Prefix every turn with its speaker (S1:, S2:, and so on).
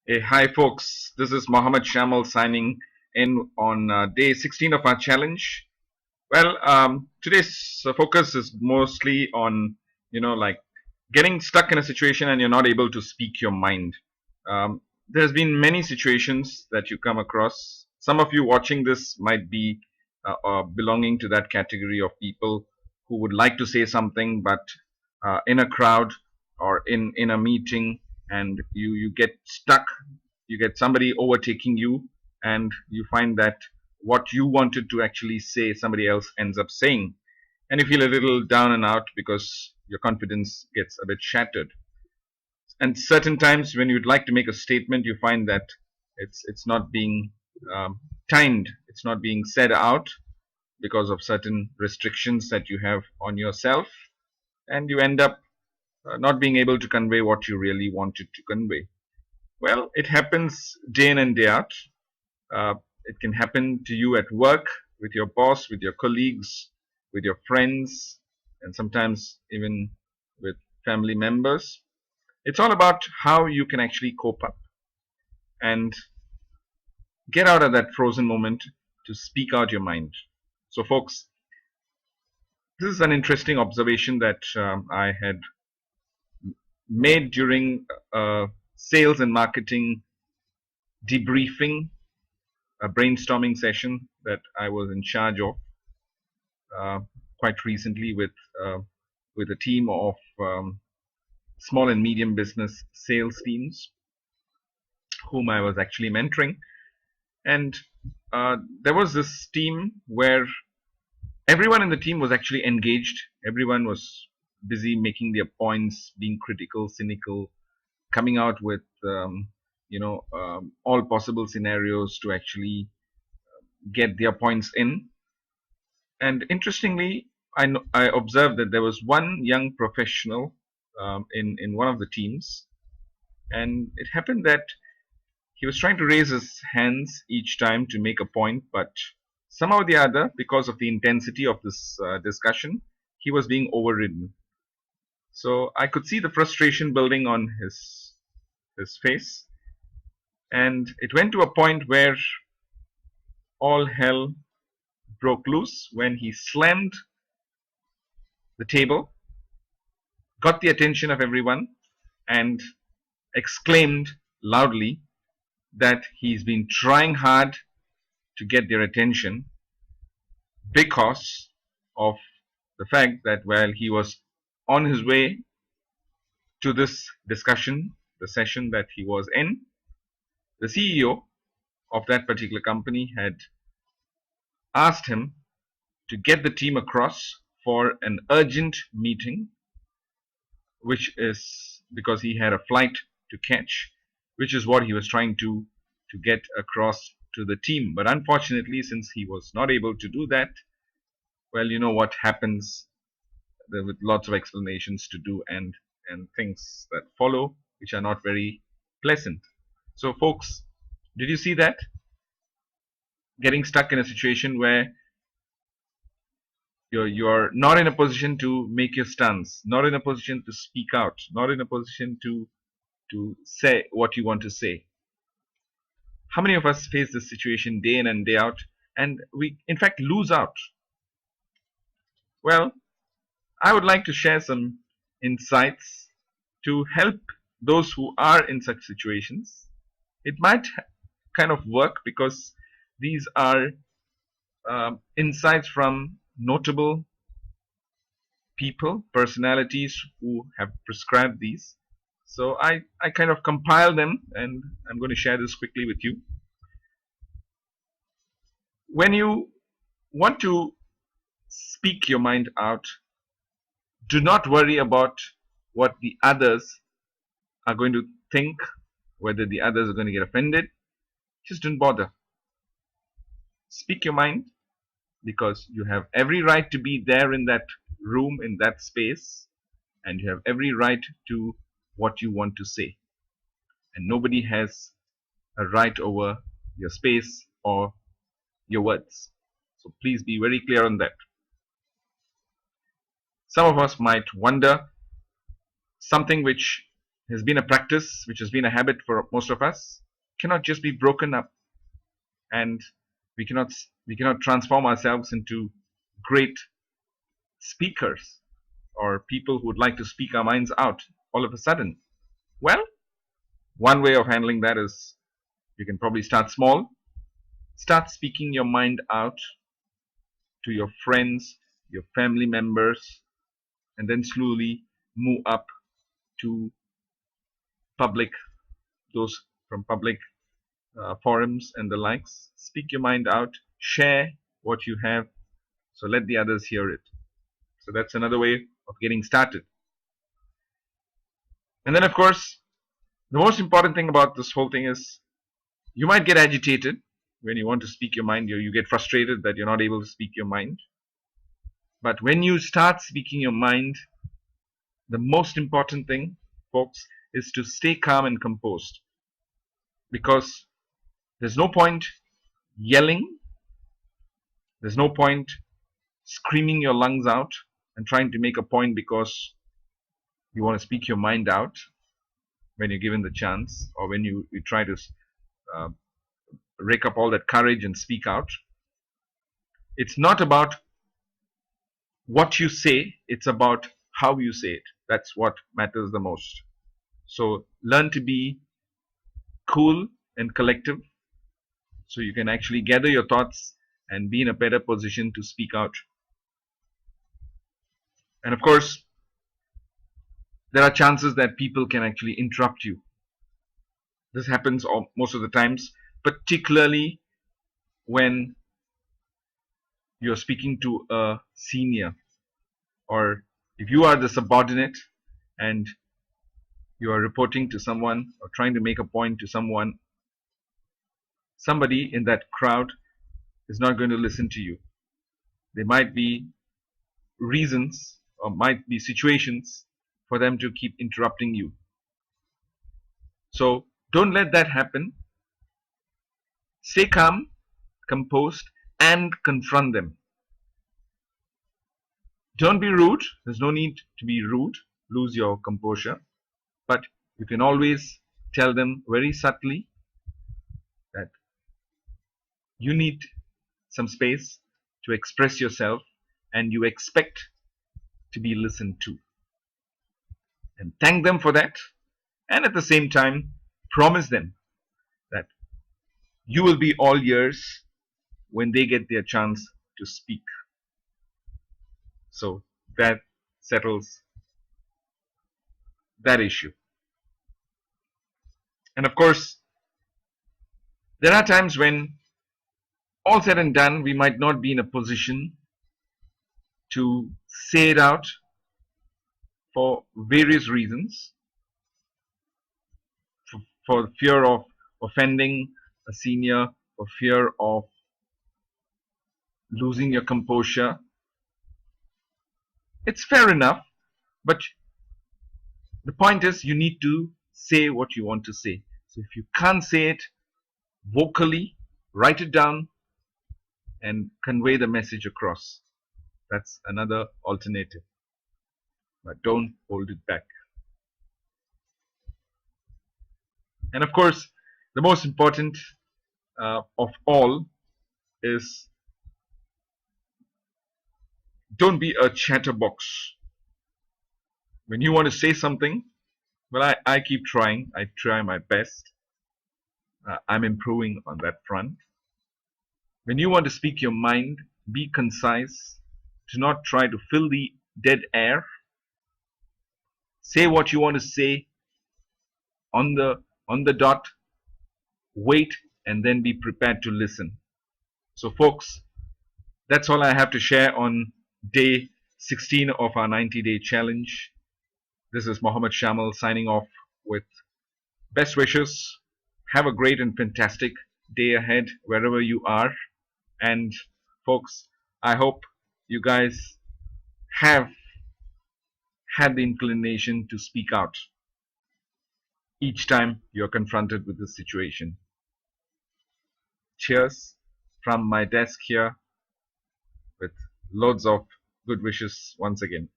S1: Hey, hi folks, this is Mohammed Shamal signing in on day 16 of our challenge. Today's focus is mostly on, like getting stuck in a situation and you're not able to speak your mind. There's been many situations that you come across. Some of you watching this might be belonging to that category of people who would like to say something, but in a crowd or in a meeting, and you get stuck. You get somebody overtaking you, and you find that what you wanted to actually say, somebody else ends up saying, and you feel a little down and out because your confidence gets a bit shattered. And certain times when you'd like to make a statement, you find that it's not being timed, it's not being said out because of certain restrictions that you have on yourself, and you end up not being able to convey what you really wanted to convey. Well, it happens day in and day out. uh, it can happen to you at work, with your boss, with your colleagues, with your friends, and sometimes even with family members. It's all about how you can actually cope up and get out of that frozen moment to speak out your mind. So, folks, this is an interesting observation that I had made during a sales and marketing debriefing, a brainstorming session that I was in charge of uh, quite recently uh, with a team of small and medium business sales teams whom I was actually mentoring. And there was this team where everyone in the team was actually engaged. Everyone was busy making their points, being critical, cynical, coming out with all possible scenarios to actually get their points in. And interestingly, I observed that there was one young professional in one of the teams, and it happened that he was trying to raise his hands each time to make a point, but somehow or the other, because of the intensity of this discussion, he was being overridden. So I could see the frustration building on his face, and it went to a point where all hell broke loose when he slammed the table, got the attention of everyone, and exclaimed loudly that he's been trying hard to get their attention because of the fact that while he was on his way to this discussion, the session that he was in, the CEO of that particular company had asked him to get the team across for an urgent meeting, which is because he had a flight to catch, which is what he was trying to get across to the team. But unfortunately, since he was not able to do that, well, you know what happens there with lots of explanations to do and things that follow, which are not very pleasant. So, folks, did you see that? Getting stuck in a situation where you're not in a position to make your stance, not in a position to speak out, not in a position to say what you want to say. How many of us face this situation day in and day out, and we in fact lose out? Well, I would like to share some insights to help those who are in such situations. It might kind of work because these are insights from notable people, personalities who have prescribed these. So I kind of compile them, and I'm going to share this quickly with you. When you want to speak your mind out, do not worry about what the others are going to think, whether the others are going to get offended. Just don't bother. Speak your mind because you have every right to be there in that room, in that space, and you have every right to what you want to say. And nobody has a right over your space or your words. So please be very clear on that. Some of us might wonder something which has been a practice, which has been a habit for most of us, cannot just be broken up, and we cannot we cannot transform ourselves into great speakers or people who would like to speak our minds out all of a sudden. Well, one way of handling that is you can probably start small. Start speaking your mind out to your friends, your family members, and then slowly move up to public, those from public forums and the likes. Speak your mind out, share what you have, so let the others hear it. So that's another way of getting started. And then, of course, the most important thing about this whole thing is you might get agitated when you want to speak your mind. You get frustrated that you're not able to speak your mind. But when you start speaking your mind, the most important thing, folks, is to stay calm and composed. Because there's no point yelling, there's no point screaming your lungs out and trying to make a point because you want to speak your mind out when you're given the chance, or when you try to uh, rake up all that courage and speak out. It's not about what you say, it's about how you say it. That's what matters the most. So learn to be cool and collective so you can actually gather your thoughts and be in a better position to speak out. And of course, there are chances that people can actually interrupt you. This happens most of the times, particularly when you're speaking to a senior, or if you are the subordinate and you are reporting to someone or trying to make a point to someone, somebody in that crowd is not going to listen to you. There might be reasons or might be situations for them to keep interrupting you. So don't let that happen. Stay calm, composed, and confront them. Don't be rude. There's no need to be rude. Lose your composure. But you can always tell them very subtly that you need some space to express yourself and you expect to be listened to. And thank them for that. And at the same time, promise them that you will be all ears when they get their chance to speak. So that settles that issue. And of course, there are times when, all said and done, we might not be in a position to say it out for various reasons, for fear of offending a senior, for fear of losing your composure. It's fair enough, but the point is you need to say what you want to say. So if you can't say it vocally, write it down and convey the message across. That's another alternative. But don't hold it back. And of course, the most important of all is don't be a chatterbox. When you want to say something, well, I keep trying. I try my best. I'm improving on that front. When you want to speak your mind, be concise. Do not try to fill the dead air. Say what you want to say on the dot. Wait and then be prepared to listen. So folks, that's all I have to share on day 16 of our 90-day challenge. This is Mohammed Shamal signing off with best wishes. Have a great and fantastic day ahead wherever you are. And folks, I hope you guys have had the inclination to speak out each time you're confronted with this situation. Cheers from my desk here with loads of good wishes once again.